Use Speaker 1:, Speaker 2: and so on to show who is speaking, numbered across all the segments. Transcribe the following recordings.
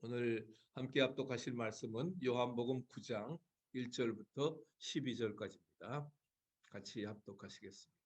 Speaker 1: 오늘 함께 합독하실 말씀은 요한복음 9장 1절부터 12절까지입니다. 같이 합독하시겠습니다.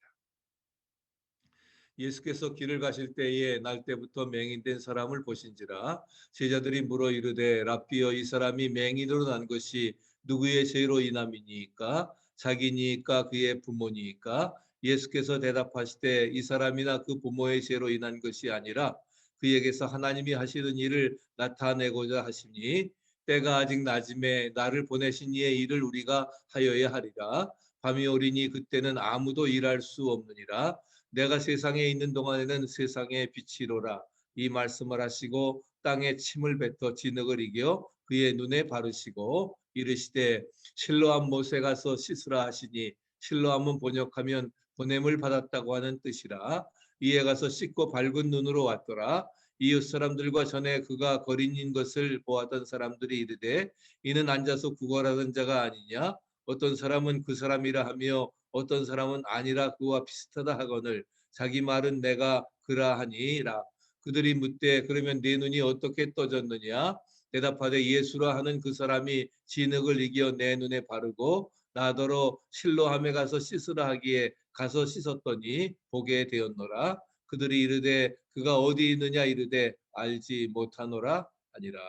Speaker 1: 예수께서 길을 가실 때에 날 때부터 맹인된 사람을 보신지라. 제자들이 물어 이르되 랍비여, 이 사람이 맹인으로 난 것이 누구의 죄로 인함이니까? 자기니까 그의 부모니까? 예수께서 대답하시되 이 사람이나 그 부모의 죄로 인한 것이 아니라 그에게서 하나님이 하시는 일을 나타내고자 하시니, 때가 아직 낮음에 나를 보내신 이의 일을 우리가 하여야 하리라. 밤이 오리니 그때는 아무도 일할 수 없느니라. 내가 세상에 있는 동안에는 세상의 빛이로라. 이 말씀을 하시고 땅에 침을 뱉어 진흙을 이겨 그의 눈에 바르시고 이르시되 실로암 못에 가서 씻으라 하시니, 실로암은 번역하면 보냄을 받았다고 하는 뜻이라. 이에 가서 씻고 밝은 눈으로 왔더라. 이웃 사람들과 전에 그가 거린인 것을 보았던 사람들이 이르되 이는 앉아서 구걸하던 자가 아니냐? 어떤 사람은 그 사람이라 하며 어떤 사람은 아니라 그와 비슷하다 하거늘 자기 말은 내가 그라하니라. 그들이 묻되 그러면 네 눈이 어떻게 떠졌느냐? 대답하되 예수라 하는 그 사람이 진흙을 이겨 내 눈에 바르고 나더러 실로함에 가서 씻으라 하기에 가서 씻었더니 보게 되었노라. 그들이 이르되 그가 어디 있느냐 이르되 알지 못하노라 아니라.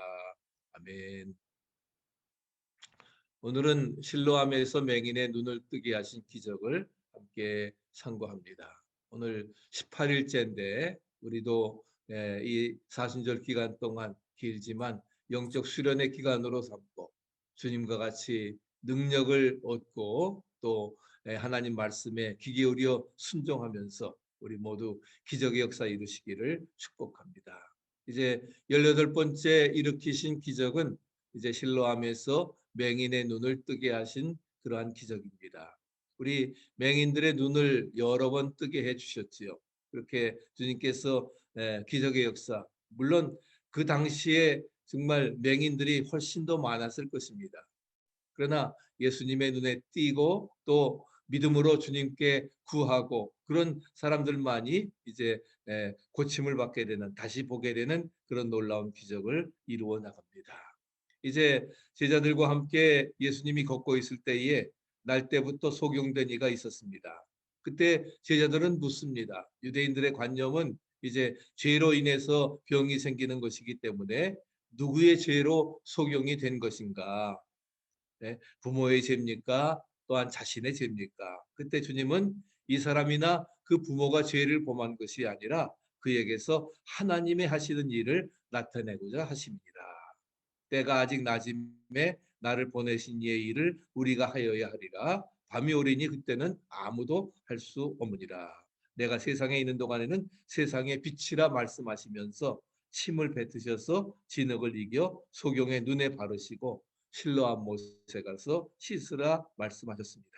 Speaker 1: 아멘. 오늘은 실로암에서 맹인의 눈을 뜨게 하신 기적을 함께 상고합니다. 오늘 18일째인데 우리도 이 사순절 기간 동안 길지만 영적 수련의 기간으로 삼고 주님과 같이 능력을 얻고 또 하나님 말씀에 귀 기울여 순종하면서 우리 모두 기적의 역사 이루시기를 축복합니다. 이제 18번째 일으키신 기적은 이제 실로암에서 맹인의 눈을 뜨게 하신 그러한 기적입니다. 우리 맹인들의 눈을 여러 번 뜨게 해주셨지요. 그렇게 주님께서 기적의 역사, 물론 그 당시에 정말 맹인들이 훨씬 더 많았을 것입니다. 그러나 예수님의 눈에 띄고 또 믿음으로 주님께 구하고 그런 사람들만이 이제 고침을 받게 되는, 다시 보게 되는 그런 놀라운 기적을 이루어 나갑니다. 이제 제자들과 함께 예수님이 걷고 있을 때에 날 때부터 소경된 이가 있었습니다. 그때 제자들은 묻습니다. 유대인들의 관념은 이제 죄로 인해서 병이 생기는 것이기 때문에 누구의 죄로 소경이 된 것인가? 부모의 죄입니까? 또한 자신의 죄입니까? 그때 주님은 이 사람이나 그 부모가 죄를 범한 것이 아니라 그에게서 하나님의 하시는 일을 나타내고자 하십니다. 때가 아직 낮음에 나를 보내신 이의 일을 우리가 하여야 하리라. 밤이 오리니 그때는 아무도 할 수 없느니라. 내가 세상에 있는 동안에는 세상의 빛이라 말씀하시면서 침을 뱉으셔서 진흙을 이겨 소경의 눈에 바르시고 실로암 못에 가서 씻으라 말씀하셨습니다.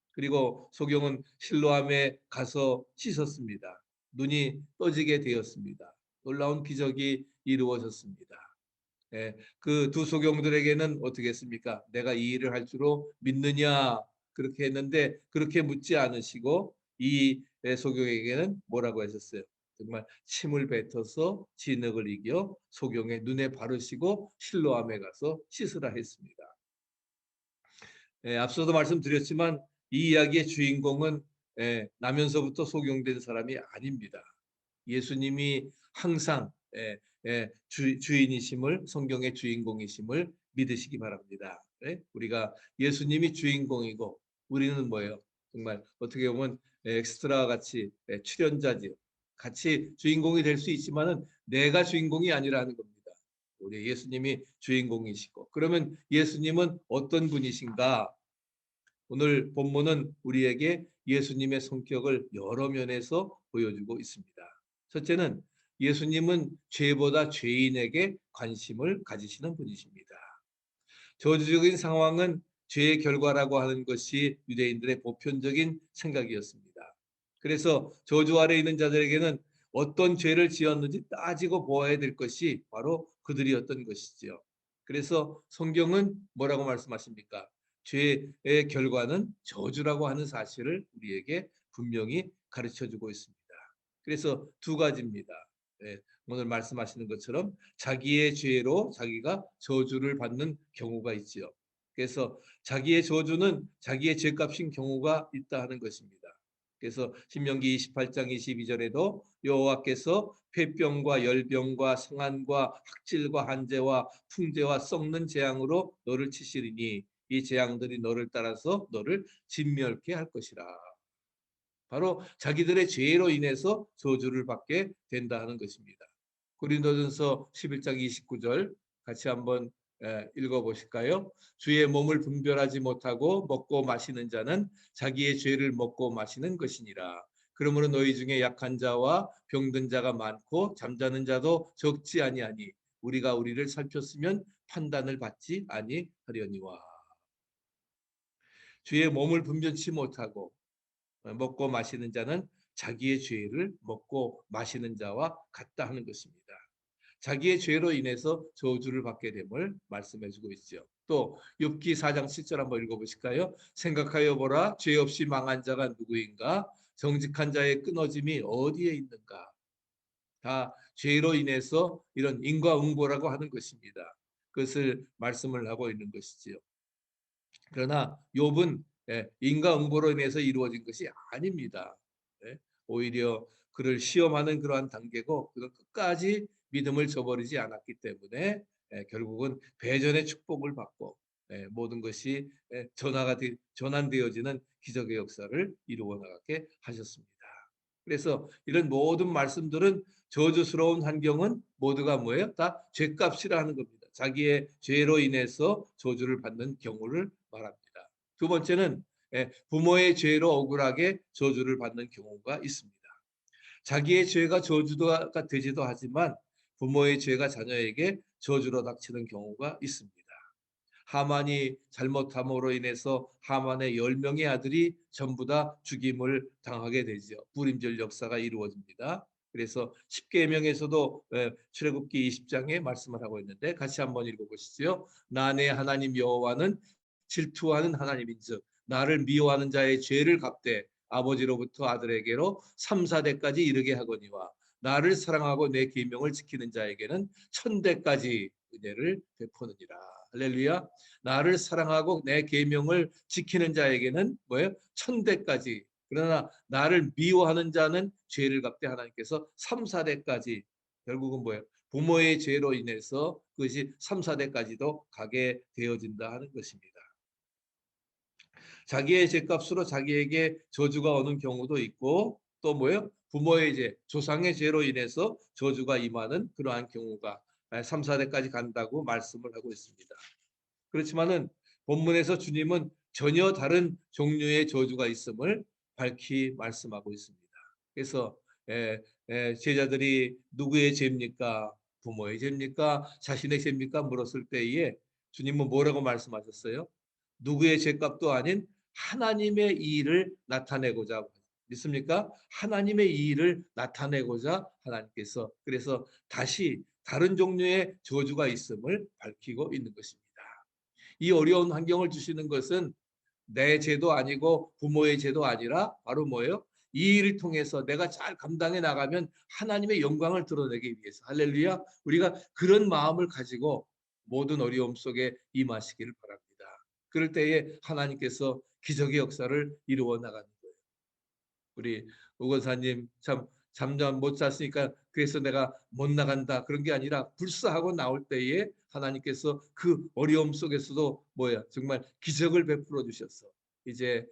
Speaker 1: 그리고 소경은 실로암에 가서 씻었습니다. 눈이 떠지게 되었습니다. 놀라운 기적이 이루어졌습니다. 그 두 소경들에게는 어떻게 했습니까? 내가 이 일을 할 줄로 믿느냐? 그렇게 했는데 그렇게 묻지 않으시고 이 소경에게는 뭐라고 하셨어요? 정말 침을 뱉어서 진흙을 이겨 소경의 눈에 바르시고 실로암에 가서 씻으라 했습니다. 앞서도 말씀드렸지만 이 이야기의 주인공은 나면서부터 소경된 사람이 아닙니다. 예수님이 항상 주인이심을, 성경의 주인공이심을 믿으시기 바랍니다. 우리가 예수님이 주인공이고 우리는 뭐예요? 정말 어떻게 보면 엑스트라 같이 출연자지, 같이 주인공이 될 수 있지만은 내가 주인공이 아니라는 겁니다. 우리 예수님이 주인공이시고, 그러면 예수님은 어떤 분이신가? 오늘 본문은 우리에게 예수님의 성격을 여러 면에서 보여주고 있습니다. 첫째는 예수님은 죄보다 죄인에게 관심을 가지시는 분이십니다. 저주적인 상황은 죄의 결과라고 하는 것이 유대인들의 보편적인 생각이었습니다. 그래서 저주 아래 있는 자들에게는 어떤 죄를 지었는지 따지고 보아야 될 것이 바로 그들이었던 것이지요. 그래서 성경은 뭐라고 말씀하십니까? 죄의 결과는 저주라고 하는 사실을 우리에게 분명히 가르쳐 주고 있습니다. 그래서 두 가지입니다. 예, 오늘 말씀하시는 것처럼 자기의 죄로 자기가 저주를 받는 경우가 있지요. 그래서 자기의 저주는 자기의 죄값인 경우가 있다 하는 것입니다. 그래서 신명기 28장 22절에도 여호와께서 폐병과 열병과 성한과 학질과 한재와 풍재와 썩는 재앙으로 너를 치시리니 이 재앙들이 너를 따라서 너를 진멸케 할 것이라. 바로 자기들의 죄로 인해서 저주를 받게 된다 하는 것입니다. 고린도전서 11장 29절 같이 한번 읽어보실까요? 주의 몸을 분별하지 못하고 먹고 마시는 자는 자기의 죄를 먹고 마시는 것이니라. 그러므로 너희 중에 약한 자와 병든 자가 많고 잠자는 자도 적지 아니하니 우리가 우리를 살폈으면 판단을 받지 아니하려니와. 주의 몸을 분별치 못하고 먹고 마시는 자는 자기의 죄를 먹고 마시는 자와 같다 하는 것입니다. 자기의 죄로 인해서 저주를 받게 됨을 말씀해 주고 있죠. 또 욥기 4장 7절 한번 읽어보실까요? 생각하여 보라, 죄 없이 망한 자가 누구인가? 정직한 자의 끊어짐이 어디에 있는가? 다 죄로 인해서 이런 인과응보라고 하는 것입니다. 그것을 말씀을 하고 있는 것이지요. 그러나 욥은 인과응보로 인해서 이루어진 것이 아닙니다. 오히려 그를 시험하는 그러한 단계고 그가 끝까지 믿음을 저버리지 않았기 때문에 결국은 배전의 축복을 받고 모든 것이 전환되어지는 기적의 역사를 이루어 나가게 하셨습니다. 그래서 이런 모든 말씀들은 저주스러운 환경은 모두가 뭐예요? 다 죄값이라 하는 겁니다. 자기의 죄로 인해서 저주를 받는 경우를 말합니다. 두 번째는 부모의 죄로 억울하게 저주를 받는 경우가 있습니다. 자기의 죄가 저주가 되지도 하지만 부모의 죄가 자녀에게 저주로 닥치는 경우가 있습니다. 하만이 잘못함으로 인해서 하만의 10명의 아들이 전부 다 죽임을 당하게 되죠. 불임절 역사가 이루어집니다. 그래서 10계명에서도 출애굽기 20장에 말씀을 하고 있는데 같이 한번 읽어보시죠. 나 내 하나님 여호와는 질투하는 하나님인즉 나를 미워하는 자의 죄를 갚되 아버지로부터 아들에게로 3, 4대까지 이르게 하거니와 나를 사랑하고 내 계명을 지키는 자에게는 1000대까지 은혜를 베푸느니라. 할렐루야. 나를 사랑하고 내 계명을 지키는 자에게는 뭐예요? 1000대까지. 그러나 나를 미워하는 자는 죄를 갚되 하나님께서 3, 4대까지. 결국은 뭐예요? 부모의 죄로 인해서 그것이 3, 4대까지도 가게 되어진다 하는 것입니다. 자기의 죄값으로 자기에게 저주가 오는 경우도 있고 또 뭐예요? 부모의 죄, 조상의 죄로 인해서 저주가 임하는 그러한 경우가 3, 4대까지 간다고 말씀을 하고 있습니다. 그렇지만은 본문에서 주님은 전혀 다른 종류의 저주가 있음을 밝히 말씀하고 있습니다. 그래서 제자들이 누구의 죄입니까? 부모의 죄입니까? 자신의 죄입니까? 물었을 때에 주님은 뭐라고 말씀하셨어요? 누구의 죄값도 아닌 하나님의 의를 나타내고자 믿습니까? 하나님의 의를 나타내고자 하나님께서 그래서 다시 다른 종류의 저주가 있음을 밝히고 있는 것입니다. 이 어려운 환경을 주시는 것은 내 죄도 아니고 부모의 죄도 아니라 바로 뭐예요? 이 일을 통해서 내가 잘 감당해 나가면 하나님의 영광을 드러내기 위해서 할렐루야 우리가 그런 마음을 가지고 모든 어려움 속에 임하시기를 바랍니다. 그럴 때에 하나님께서 기적의 역사를 이루어 나가는 거예요. 우리 우건사님 참 잠잠 못 잤으니까 그래서 내가 못 나간다 그런 게 아니라 불사하고 나올 때에 하나님께서 그 어려움 속에서도 뭐야 정말 기적을 베풀어 주셨어. 이제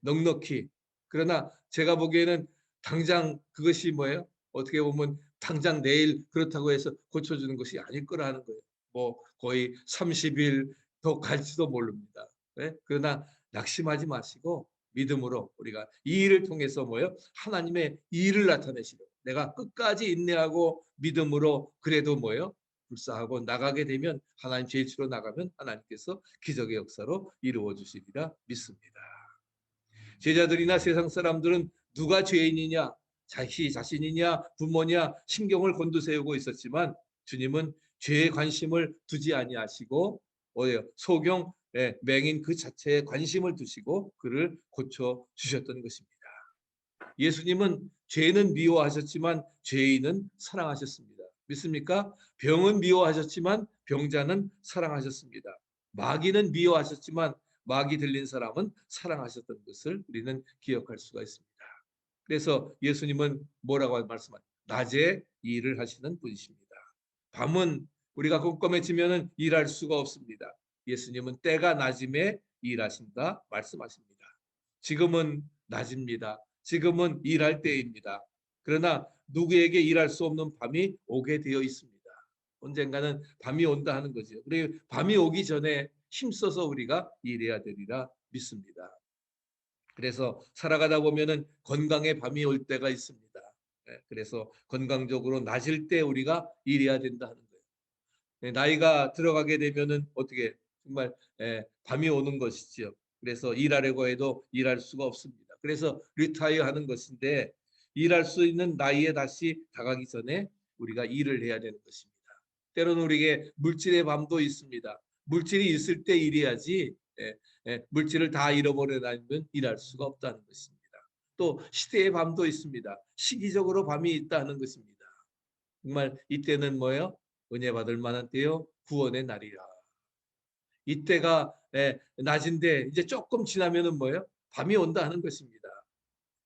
Speaker 1: 넉넉히 그러나 제가 보기에는 당장 그것이 뭐예요? 어떻게 보면 당장 내일 그렇다고 해서 고쳐주는 것이 아닐 거라는 거예요. 뭐 거의 30일 더 갈지도 모릅니다. 그러나 낙심하지 마시고 믿음으로 우리가 이 일을 통해서 뭐요? 하나님의 일을 나타내시고 내가 끝까지 인내하고 믿음으로 그래도 뭐요? 불사하고 나가게 되면 하나님 제일치로 나가면 하나님께서 기적의 역사로 이루어 주시리라 믿습니다. 제자들이나 세상 사람들은 누가 죄인이냐 자신이냐 부모냐 신경을 곤두세우고 있었지만 주님은 죄에 관심을 두지 아니하시고 소경 맹인 그 자체에 관심을 두시고 그를 고쳐 주셨던 것입니다. 예수님은 죄는 미워하셨지만 죄인은 사랑하셨습니다. 믿습니까? 병은 미워하셨지만 병자는 사랑하셨습니다. 마귀는 미워하셨지만 마귀 들린 사람은 사랑하셨던 것을 우리는 기억할 수가 있습니다. 그래서 예수님은 뭐라고 말씀하세요? 낮에 일을 하시는 분이십니다. 밤은 우리가 꼼꼼해지면 일할 수가 없습니다. 예수님은 때가 낮음에 일하신다 말씀하십니다. 지금은 낮입니다. 지금은 일할 때입니다. 그러나 누구에게 일할 수 없는 밤이 오게 되어 있습니다. 언젠가는 밤이 온다 하는 거죠. 우리 밤이 오기 전에 힘써서 우리가 일해야 되리라 믿습니다. 그래서 살아가다 보면은 건강의 밤이 올 때가 있습니다. 그래서 건강적으로 낮을 때 우리가 일해야 된다 하는 거예요. 나이가 들어가게 되면은 어떻게 정말 밤이 오는 것이지요. 그래서 일하려고 해도 일할 수가 없습니다. 그래서 리타이어 하는 것인데 일할 수 있는 나이에 다시 다가기 전에 우리가 일을 해야 되는 것입니다. 때로는 우리에게 물질의 밤도 있습니다. 물질이 있을 때 일해야지 물질을 다 잃어버려다니면 일할 수가 없다는 것입니다. 또 시대의 밤도 있습니다. 시기적으로 밤이 있다는 것입니다. 정말 이때는 뭐예요? 은혜 받을 만한 때요, 구원의 날이라. 이때가 낮인데 이제 조금 지나면은 뭐예요? 밤이 온다 하는 것입니다.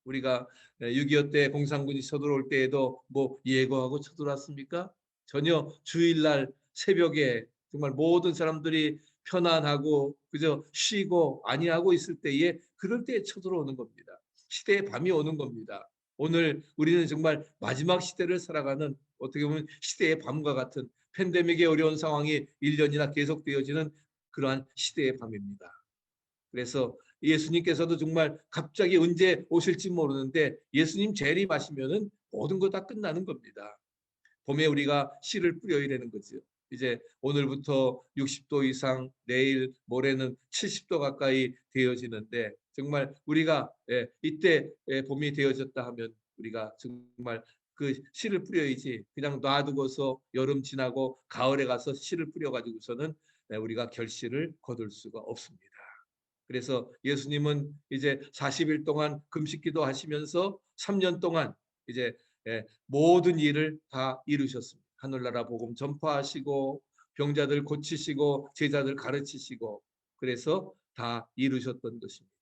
Speaker 1: 우리가 6.25 때 공산군이 쳐들어올 때에도 뭐 예고하고 쳐들어왔습니까? 전혀 주일날 새벽에 정말 모든 사람들이 편안하고 그저 쉬고 아니하고 있을 때에 그럴 때에 쳐들어오는 겁니다. 시대의 밤이 오는 겁니다. 오늘 우리는 정말 마지막 시대를 살아가는 어떻게 보면 시대의 밤과 같은 팬데믹의 어려운 상황이 1년이나 계속되어지는 그러한 시대의 밤입니다. 그래서 예수님께서도 정말 갑자기 언제 오실지 모르는데 예수님 재림하시면은 모든 거 다 끝나는 겁니다. 봄에 우리가 씨를 뿌려야 되는 거죠. 이제 오늘부터 60도 이상, 내일 모레는 70도 가까이 되어지는데 정말 우리가 이때 봄이 되어졌다 하면 우리가 정말 그 씨를 뿌려야지 그냥 놔두고서 여름 지나고 가을에 가서 씨를 뿌려가지고서는 우리가 결실을 거둘 수가 없습니다. 그래서 예수님은 이제 40일 동안 금식기도 하시면서 3년 동안 이제 모든 일을 다 이루셨습니다. 하늘나라 복음 전파하시고 병자들 고치시고 제자들 가르치시고 그래서 다 이루셨던 것입니다.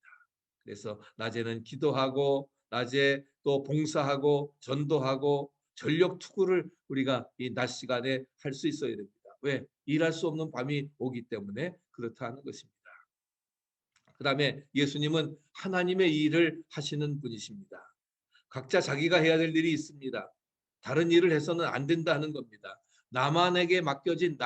Speaker 1: 그래서 낮에는 기도하고 낮에 또 봉사하고 전도하고 전력 투구를 우리가 이 낮 시간에 할 수 있어야 됩니다. 왜? 일할 수 없는 밤이 오기 때문에 그렇다는 것입니다. 그 다음에 예수님은 하나님의 일을 하시는 분이십니다. 각자 자기가 해야 될 일이 있습니다. 다른 일을 해서는 안 된다는 겁니다. 나에게 맡겨진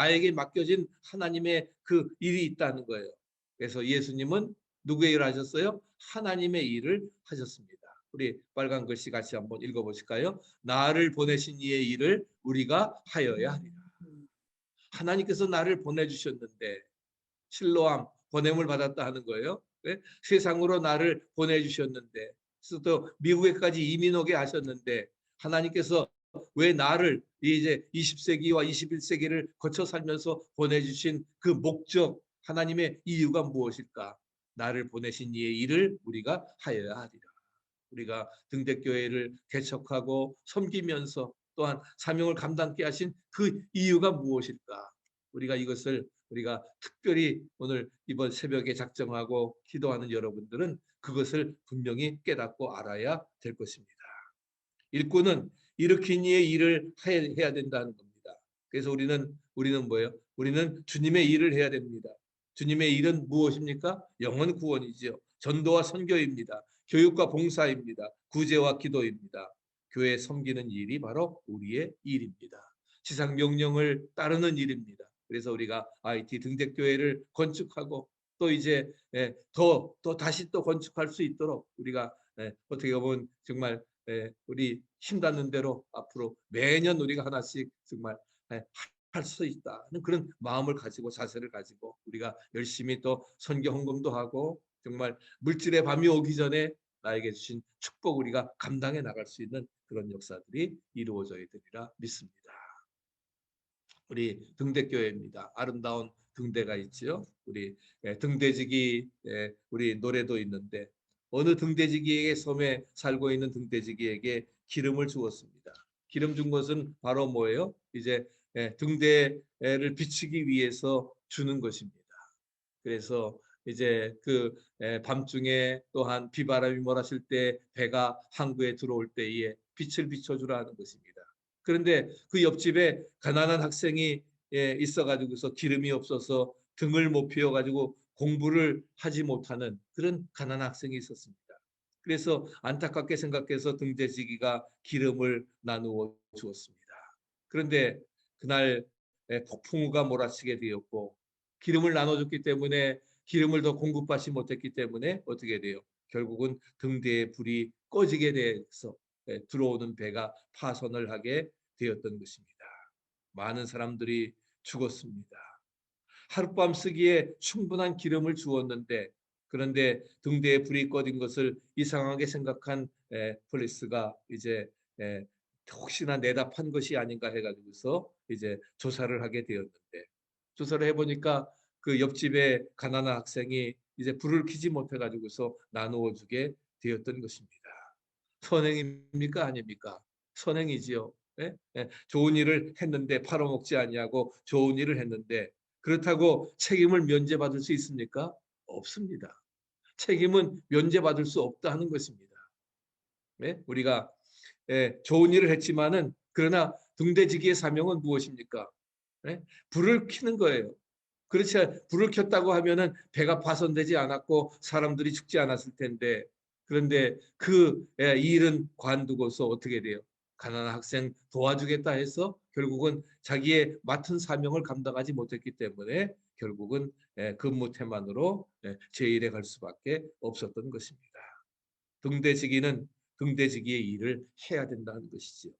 Speaker 1: 하나님의 그 일이 있다는 거예요. 그래서 예수님은 누구의 일을 하셨어요? 하나님의 일을 하셨습니다. 우리 빨간 글씨 같이 한번 읽어보실까요? 나를 보내신 이의 일을 우리가 하여야 하리라. 하나님께서 나를 보내주셨는데 실로암 보냄을 받았다 하는 거예요. 네? 세상으로 나를 보내주셨는데 그래서 또 미국에까지 이민 오게 하셨는데 하나님께서 왜 나를 이제 20세기와 21세기를 거쳐 살면서 보내주신 그 목적 하나님의 이유가 무엇일까? 나를 보내신 이의 일을 우리가 하여야 하리라. 우리가 등대교회를 개척하고 섬기면서 또한 사명을 감당케 하신 그 이유가 무엇일까? 우리가 이것을 우리가 특별히 오늘 이번 새벽에 작정하고 기도하는 여러분들은 그것을 분명히 깨닫고 알아야 될 것입니다. 일꾼은 일으킨 이의 일을 해야 된다는 겁니다. 그래서 우리는 뭐예요? 우리는 주님의 일을 해야 됩니다. 주님의 일은 무엇입니까? 영혼 구원이지요. 전도와 선교입니다. 교육과 봉사입니다. 구제와 기도입니다. 교회 섬기는 일이 바로 우리의 일입니다. 지상 명령을 따르는 일입니다. 그래서 우리가 IT 등대교회를 건축하고 또 이제 더 다시 또 건축할 수 있도록 우리가 어떻게 보면 정말 우리 힘닿는 대로 앞으로 매년 우리가 하나씩 정말 할 수 있다는 그런 마음을 가지고 자세를 가지고 우리가 열심히 또 선교 헌금도 하고 정말 물질의 밤이 오기 전에 나에게 주신 축복 우리가 감당해 나갈 수 있는 그런 역사들이 이루어져야 되리라 믿습니다. 우리 등대교회입니다. 아름다운 등대가 있지요. 우리 등대지기 우리 노래도 있는데 어느 등대지기에게 섬에 살고 있는 등대지기에게 기름을 주었습니다. 기름 준 것은 바로 뭐예요? 이제 등대를 비추기 위해서 주는 것입니다. 그래서 이제 그 밤중에 또한 비바람이 몰아칠 때 배가 항구에 들어올 때에 빛을 비춰주라 하는 것입니다. 그런데 그 옆집에 가난한 학생이 있어가지고서 기름이 없어서 등을 못 피워가지고 공부를 하지 못하는 그런 가난한 학생이 있었습니다. 그래서 안타깝게 생각해서 등대지기가 기름을 나누어 주었습니다. 그런데 그날 폭풍우가 몰아치게 되었고 기름을 나눠줬기 때문에 기름을 더 공급받지 못했기 때문에 어떻게 돼요? 결국은 등대의 불이 꺼지게 돼서 들어오는 배가 파손을 하게 되었던 것입니다. 많은 사람들이 죽었습니다. 하룻밤 쓰기에 충분한 기름을 주었는데 그런데 등대에 불이 꺼진 것을 이상하게 생각한 폴리스가 이제 혹시나 내다 판 것이 아닌가 해가지고서 이제 조사를 하게 되었는데 조사를 해보니까 그 옆집에 가난한 학생이 이제 불을 켜지 못해가지고서 나누어 주게 되었던 것입니다. 선행입니까 아닙니까? 선행이지요. 예? 예. 좋은 일을 했는데 팔아먹지 아니하고 좋은 일을 했는데 그렇다고 책임을 면제받을 수 있습니까? 없습니다. 책임은 면제받을 수 없다 하는 것입니다. 네? 우리가 좋은 일을 했지만은 그러나 등대지기의 사명은 무엇입니까? 네? 불을 켜는 거예요. 그렇지 불을 켰다고 하면은 배가 파손되지 않았고 사람들이 죽지 않았을 텐데 그런데 그 일은 관두고서 어떻게 돼요? 가난한 학생 도와주겠다 해서 결국은 자기의 맡은 사명을 감당하지 못했기 때문에 결국은 근무 태만으로 제일에 갈 수밖에 없었던 것입니다. 등대지기는 등대지기의 일을 해야 된다는 것이지요.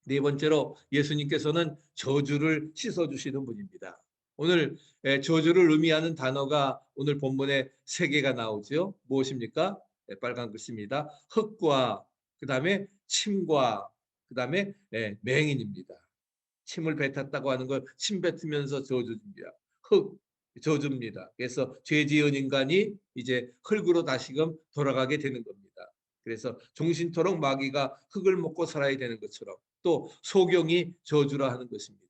Speaker 1: 네 번째로 예수님께서는 저주를 씻어주시는 분입니다. 오늘 저주를 의미하는 단어가 오늘 본문에 세 개가 나오죠. 무엇입니까? 빨간 글씨입니다. 흙과 그 다음에 침과 그 다음에 맹인입니다. 침을 뱉었다고 하는 걸 침 뱉으면서 저주입니다. 흙 저주입니다. 그래서 죄 지은 인간이 이제 흙으로 다시금 돌아가게 되는 겁니다. 그래서 종신토록 마귀가 흙을 먹고 살아야 되는 것처럼 또 소경이 저주라 하는 것입니다.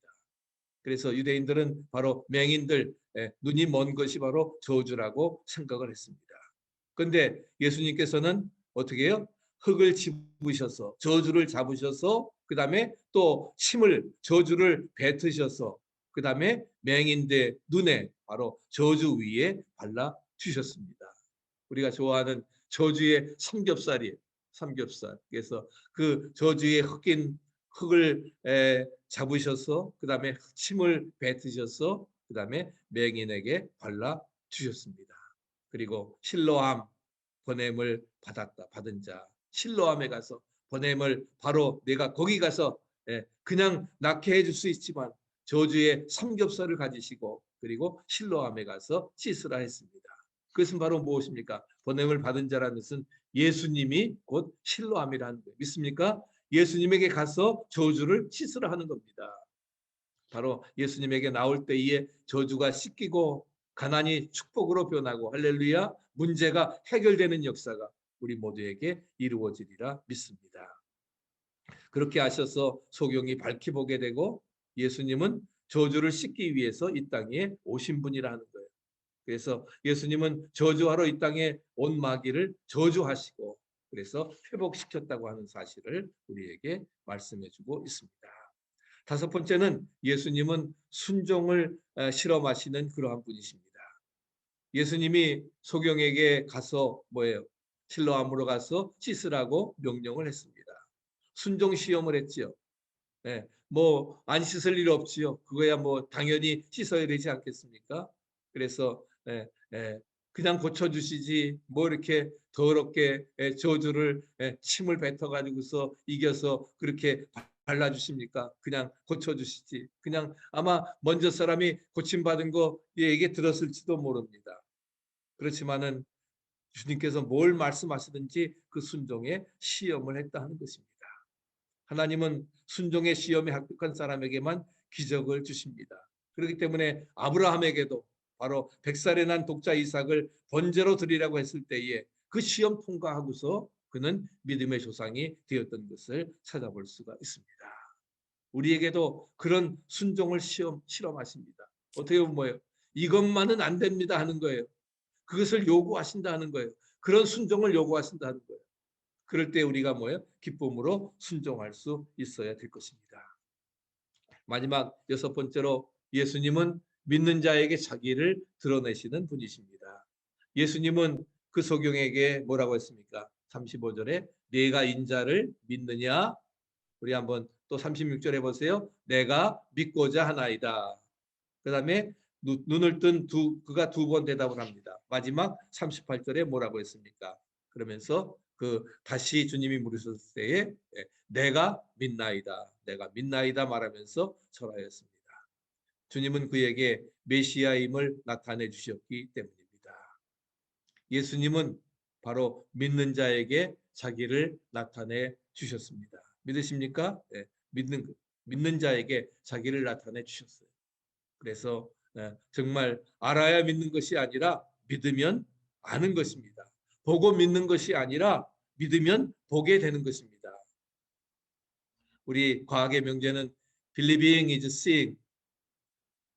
Speaker 1: 그래서 유대인들은 바로 맹인들 눈이 먼 것이 바로 저주라고 생각을 했습니다. 그런데 예수님께서는 어떻게 해요? 흙을 집으셔서 저주를 잡으셔서 그 다음에 또 침을 저주를 뱉으셔서 그 다음에 맹인대 눈에 바로 저주 위에 발라 주셨습니다. 우리가 좋아하는 저주의 삼겹살이에요. 삼겹살. 그래서 그 저주의 흙을 잡으셔서 그 다음에 침을 뱉으셔서 그 다음에 맹인에게 발라 주셨습니다. 그리고 실로암 보냄을 받은 자 실로암에 가서 보냄을 바로 내가 거기 가서 그냥 낳게 해줄 수 있지만 저주의 삼겹살을 가지시고 그리고 실로암에 가서 씻으라 했습니다. 그것은 바로 무엇입니까? 보냄을 받은 자라는 것은 예수님이 곧 실로암이라는 거예요. 믿습니까? 예수님에게 가서 저주를 씻으라 하는 겁니다. 바로 예수님에게 나올 때에 저주가 씻기고 가난이 축복으로 변하고 할렐루야 문제가 해결되는 역사가 우리 모두에게 이루어지리라 믿습니다. 그렇게 하셔서 소경이 밝히 보게 되고 예수님은 저주를 씻기 위해서 이 땅에 오신 분이라는 거예요. 그래서 예수님은 저주하러 이 땅에 온 마귀를 저주하시고 그래서 회복시켰다고 하는 사실을 우리에게 말씀해 주고 있습니다. 다섯 번째는 예수님은 순종을 실험하시는 그러한 분이십니다. 예수님이 소경에게 가서 뭐예요? 실로암으로 가서 씻으라고 명령을 했습니다. 순종 시험을 했지요. 네, 뭐안 씻을 일 없지요. 그거야 뭐 당연히 씻어야 되지 않겠습니까? 그래서 그냥 고쳐주시지 뭐 이렇게 더럽게 저주를 침을 뱉어가지고서 이겨서 그렇게 발라주십니까? 그냥 고쳐주시지. 그냥 아마 먼저 사람이 고침받은 거 얘기 들었을지도 모릅니다. 그렇지만은 주님께서 뭘 말씀하시든지 그 순종에 시험을 했다 하는 것입니다. 하나님은 순종의 시험에 합격한 사람에게만 기적을 주십니다. 그렇기 때문에 아브라함에게도 바로 100살에 난 독자 이삭을 번제로 드리라고 했을 때에 그 시험 통과하고서 그는 믿음의 조상이 되었던 것을 찾아볼 수가 있습니다. 우리에게도 그런 순종을 실험하십니다. 어떻게 보면 뭐예요? 이것만은 안 됩니다 하는 거예요. 그것을 요구하신다 하는 거예요. 그런 순종을 요구하신다 하는 거예요. 그럴 때 우리가 뭐예요? 기쁨으로 순종할 수 있어야 될 것입니다. 마지막 6번째로 예수님은 믿는 자에게 자기를 드러내시는 분이십니다. 예수님은 그 소경에게 뭐라고 했습니까? 35절에 네가 인자를 믿느냐? 우리 한번 또 36절에 보세요. 내가 믿고자 하나이다. 그 다음에 눈을 뜬 그가 2번 대답을 합니다. 마지막 38절에 뭐라고 했습니까? 그러면서 다시 주님이 물으셨을 때에 내가 믿나이다. 내가 믿나이다 말하면서 절하였습니다. 주님은 그에게 메시아임을 나타내 주셨기 때문입니다. 예수님은 바로 믿는 자에게 자기를 나타내 주셨습니다. 믿으십니까? 네, 믿는 자에게 자기를 나타내 주셨어요. 그래서 정말 알아야 믿는 것이 아니라 믿으면 아는 것입니다. 보고 믿는 것이 아니라 믿으면 보게 되는 것입니다. 우리 과학의 명제는 believing is seeing,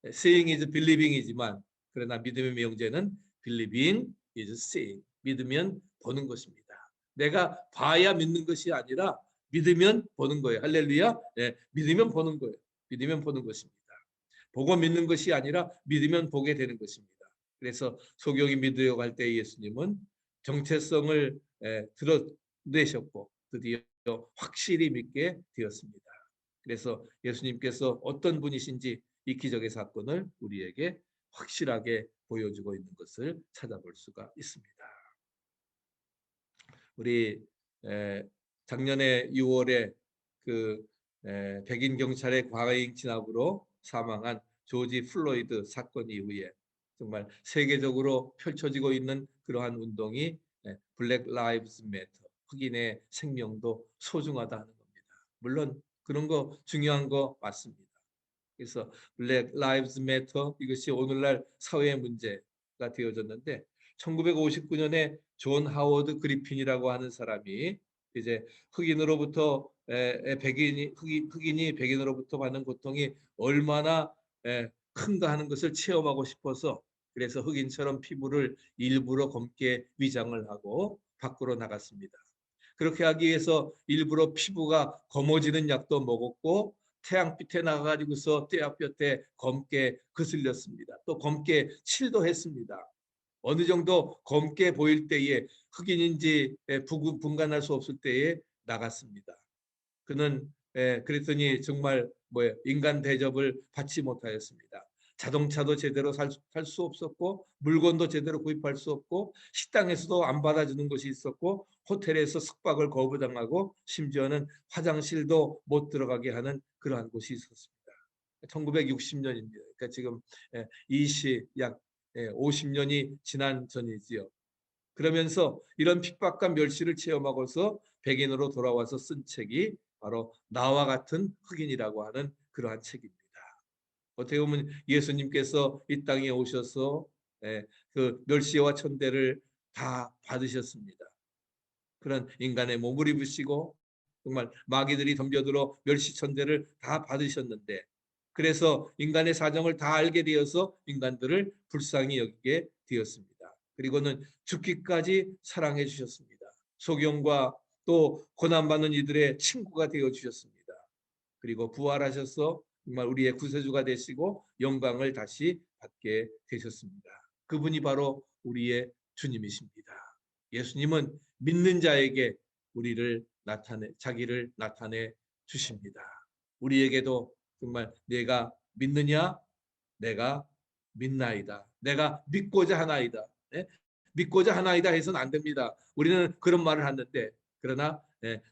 Speaker 1: seeing is believing이지만 그러나 믿음의 명제는 believing is seeing, 믿으면 보는 것입니다. 내가 봐야 믿는 것이 아니라 믿으면 보는 거예요. 할렐루야. 네, 믿으면 보는 거예요. 믿으면 보는 것입니다. 보고 믿는 것이 아니라 믿으면 보게 되는 것입니다. 그래서 소경이 믿으려 갈 때 예수님은 정체성을 드러내셨고 드디어 확실히 믿게 되었습니다. 그래서 예수님께서 어떤 분이신지 이 기적의 사건을 우리에게 확실하게 보여주고 있는 것을 찾아볼 수가 있습니다. 우리 작년에 6월에 백인 경찰의 과잉 진압으로 사망한 조지 플로이드 사건 이후에 정말 세계적으로 펼쳐지고 있는 그러한 운동이 블랙 라이브즈 매터, 흑인의 생명도 소중하다는 겁니다. 물론 그런 거 중요한 거 맞습니다. 그래서 블랙 라이브즈 매터 이것이 오늘날 사회의 문제가 되어졌는데 1959년에 존 하워드 그리핀이라고 하는 사람이 이제 흑인으로부터 흑인이 백인으로부터 받는 고통이 얼마나 큰가 하는 것을 체험하고 싶어서 그래서 흑인처럼 피부를 일부러 검게 위장을 하고 밖으로 나갔습니다. 그렇게 하기 위해서 일부러 피부가 검어지는 약도 먹었고 태양빛에 나가가지고서 떼약볕에 검게 거슬렸습니다. 또 검게 칠도 했습니다. 어느 정도 검게 보일 때에 흑인인지 분간할 수 없을 때에 나갔습니다. 그는 그랬더니 정말 인간 대접을 받지 못하였습니다. 자동차도 제대로 살 수 없었고 물건도 제대로 구입할 수 없고 식당에서도 안 받아주는 것이 있었고 호텔에서 숙박을 거부당하고 심지어는 화장실도 못 들어가게 하는 그러한 곳이 있었습니다. 1960년입니다. 그러니까 지금 약 50년이 지난 전이지요. 그러면서 이런 핍박과 멸시를 체험하고서 백인으로 돌아와서 쓴 책이 바로 나와 같은 흑인이라고 하는 그러한 책입니다. 어떻게 보면 예수님께서 이 땅에 오셔서 그 멸시와 천대를 다 받으셨습니다. 그런 인간의 몸을 입으시고 정말 마귀들이 덤벼들어 멸시천대를 다 받으셨는데 그래서 인간의 사정을 다 알게 되어서 인간들을 불쌍히 여기게 되었습니다. 그리고는 죽기까지 사랑해 주셨습니다. 소경과 또 고난받는 이들의 친구가 되어 주셨습니다. 그리고 부활하셔서 정말 우리의 구세주가 되시고 영광을 다시 받게 되셨습니다. 그분이 바로 우리의 주님이십니다. 예수님은 믿는 자에게 자기를 나타내 주십니다. 우리에게도 정말 내가 믿느냐? 내가 믿나이다. 내가 믿고자 하나이다. 네? 믿고자 하나이다 해서는 안 됩니다. 우리는 그런 말을 하는데 그러나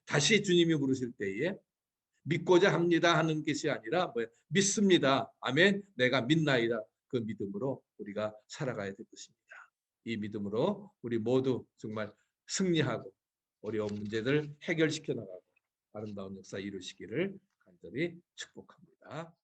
Speaker 1: 다시 주님이 부르실 때에 믿고자 합니다 하는 것이 아니라 믿습니다. 아멘. 내가 믿나이다. 그 믿음으로 우리가 살아가야 될 것입니다. 이 믿음으로 우리 모두 정말 승리하고 어려운 문제들 해결시켜 나가고 아름다운 역사 이루시기를 간절히 축복합니다.